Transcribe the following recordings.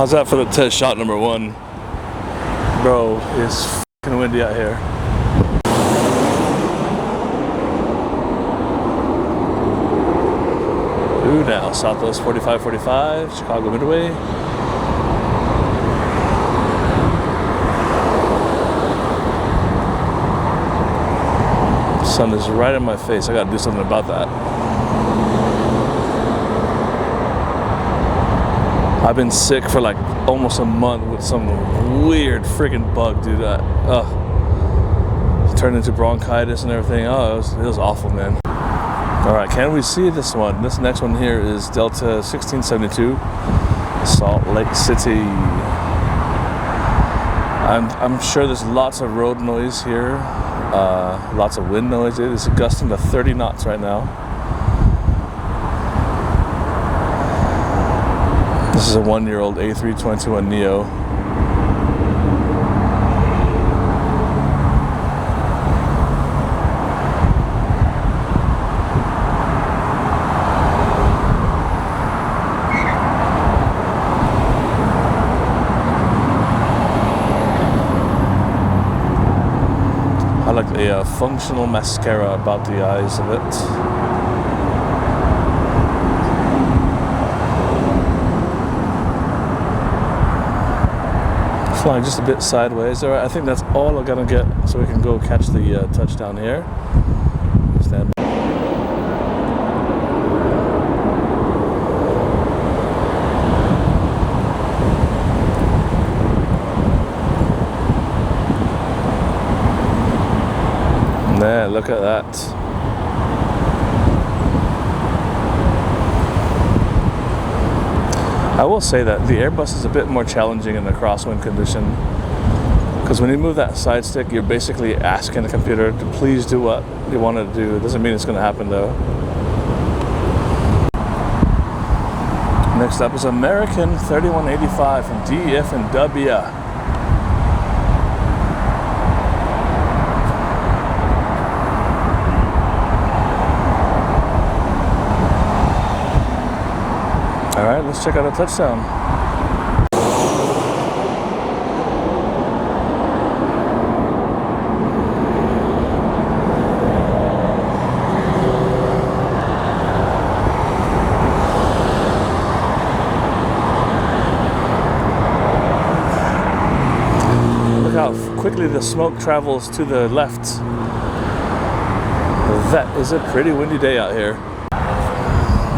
How's that for the test shot number 1? Bro, it's f***ing windy out here. Ooh, now Southwest 4545, Chicago Midway. The sun is right in my face. I gotta do something about that. I've been sick for like almost a month with some weird freaking bug, dude. Turned into bronchitis and everything. Oh, it was awful, man. All right, can we see this one? This next one here is Delta 1672, Salt Lake City. I'm sure there's lots of road noise here, lots of wind noise. It is gusting to 30 knots right now. This is a 1-year-old A321neo. I like a functional mascara about the eyes of it. Flying just a bit sideways. All right, I think that's all I'm gonna get, so we can go catch the touchdown here. Stand by. There, look at that. I will say that the Airbus is a bit more challenging in the crosswind condition, because when you move that side stick, you're basically asking the computer to please do what you want it to do. It doesn't mean it's going to happen though. Next up is American 3185 from DF&W. All right, let's check out a touchdown. Look how quickly the smoke travels to the left. That is a pretty windy day out here.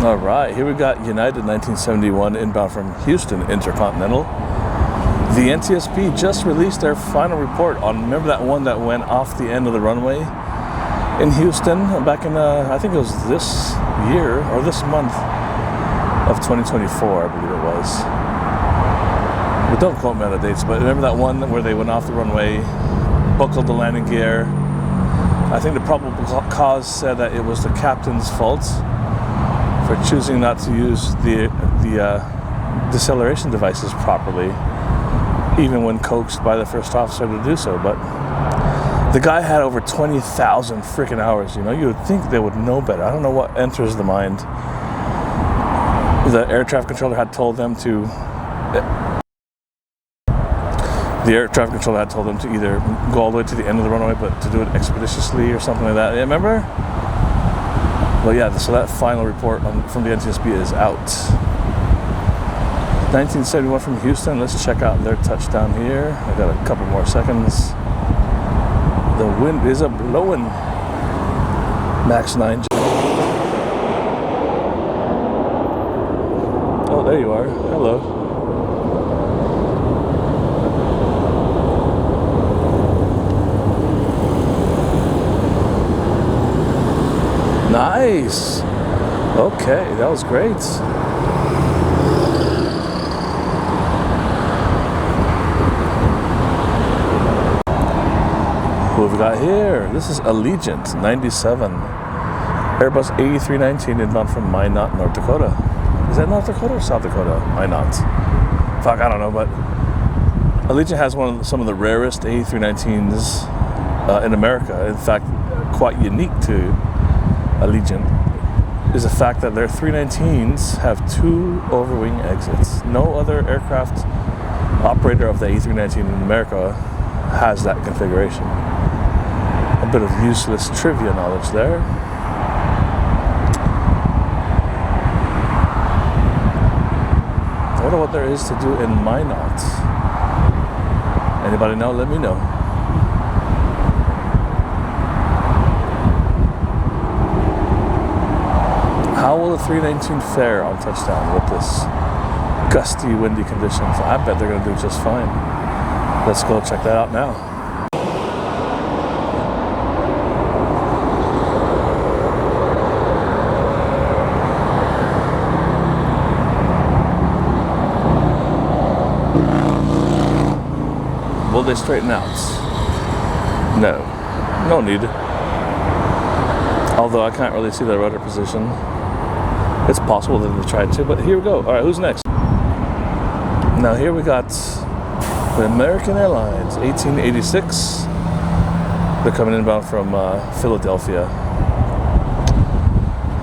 All right, here we got United 1971 inbound from Houston Intercontinental. The NTSB just released their final report on, remember that one that went off the end of the runway in Houston back in, I think it was this year or this month of 2024, I believe it was. But don't quote me on the dates, but remember that one where they went off the runway, buckled the landing gear. I think the probable cause said that it was the captain's fault for choosing not to use the deceleration devices properly, even when coaxed by the first officer to do so. But the guy had over 20,000 freaking hours. You know, you would think they would know better. I don't know what enters the mind. The air traffic controller had told them to. The air traffic controller had told them to either go all the way to the end of the runway, but to do it expeditiously or something like that. Yeah, remember? Well, yeah, so that final report from the NTSB is out. 1971 from Houston. Let's check out their touchdown here. I got a couple more seconds. The wind is a-blowing. Max 9. Oh, there you are. Hello. Nice. Okay, that was great. Who have we got here? This is Allegiant 97. Airbus A319 inbound from Minot, North Dakota. Is that North Dakota or South Dakota? Minot. Fuck, I don't know, but Allegiant has some of the rarest A319s in America. In fact, quite unique to Allegiant. is the fact that their 319s have 2 overwing exits. No other aircraft operator of the A319 in America has that configuration. A bit of useless trivia knowledge there. I wonder what there is to do in Minot. Anybody know? Let me know. How will the 319 fare on touchdown with this gusty, windy conditions? I bet they're going to do just fine. Let's go check that out now. Will they straighten out? No. No need. Although I can't really see the rudder position. It's possible that they tried to, but here we go. All right, who's next? Now here we got the American Airlines 1886. They're coming inbound from Philadelphia.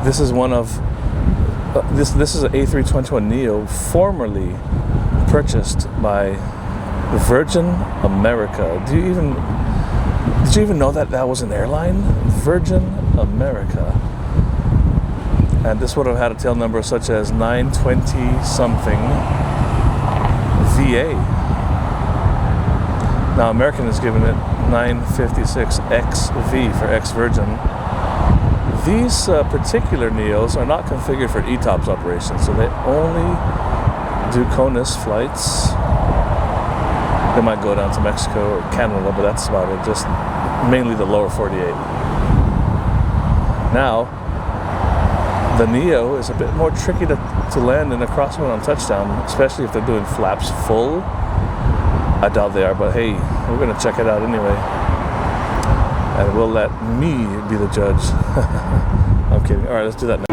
This is one of this is an A321neo formerly purchased by Virgin America. Did you even know that that was an airline? Virgin America. And this would have had a tail number such as 920 something VA. Now American is giving it 956XV for ex-Virgin. These particular Neos are not configured for ETOPS operations, so they only do CONUS flights. They might go down to Mexico or Canada, but that's about it, just mainly the lower 48. Now, the Neo is a bit more tricky to land in a crosswind on touchdown, especially if they're doing flaps full. I doubt they are, but hey, we're going to check it out anyway. And we'll let me be the judge. I'm kidding. All right, let's do that now.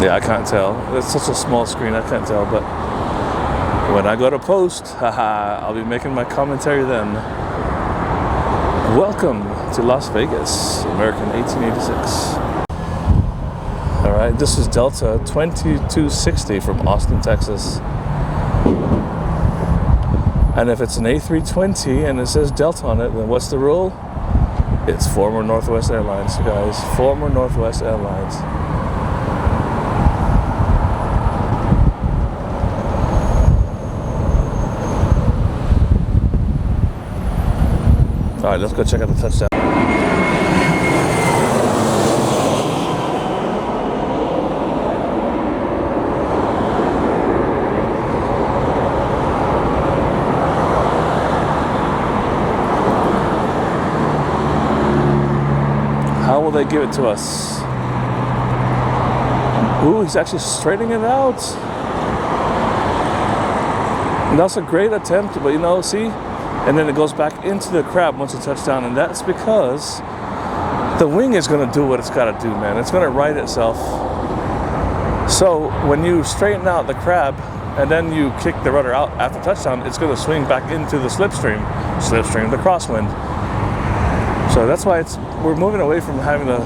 Yeah, I can't tell. It's such a small screen, I can't tell, but when I go to post, haha, I'll be making my commentary then. Welcome to Las Vegas, American 1886. All right, this is Delta 2260 from Austin, Texas. And if it's an A320 and it says Delta on it, then what's the rule? It's former Northwest Airlines, guys. Former Northwest Airlines. All right, let's go check out the touchdown. How will they give it to us? Ooh, he's actually straightening it out. And that's a great attempt, but you know, see? And then it goes back into the crab once it touches down, and that's because the wing is going to do what it's got to do, man. It's going to right itself. So when you straighten out the crab and then you kick the rudder out after touchdown, it's going to swing back into the slipstream, the crosswind. So that's why we're moving away from having to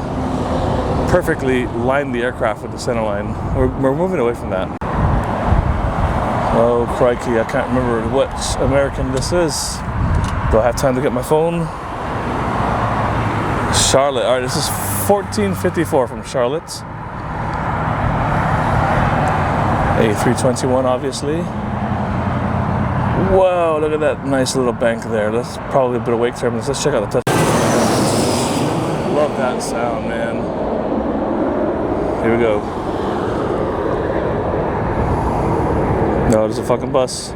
perfectly line the aircraft with the center line. We're moving away from that. Oh, crikey, I can't remember which American this is. Do I have time to get my phone? Charlotte. All right, this is 1454 from Charlotte. A321, obviously. Whoa, look at that nice little bank there. That's probably a bit of wake turbulence. Let's check out the touch. Love that sound, man. Here we go. No, there's a fucking bus.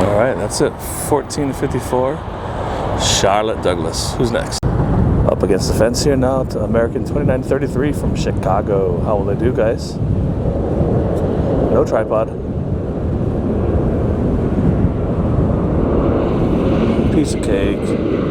All right, that's it. 1454, Charlotte Douglas. Who's next? Up against the fence here now to American 2933 from Chicago. How will they do, guys? No tripod. Piece of cake.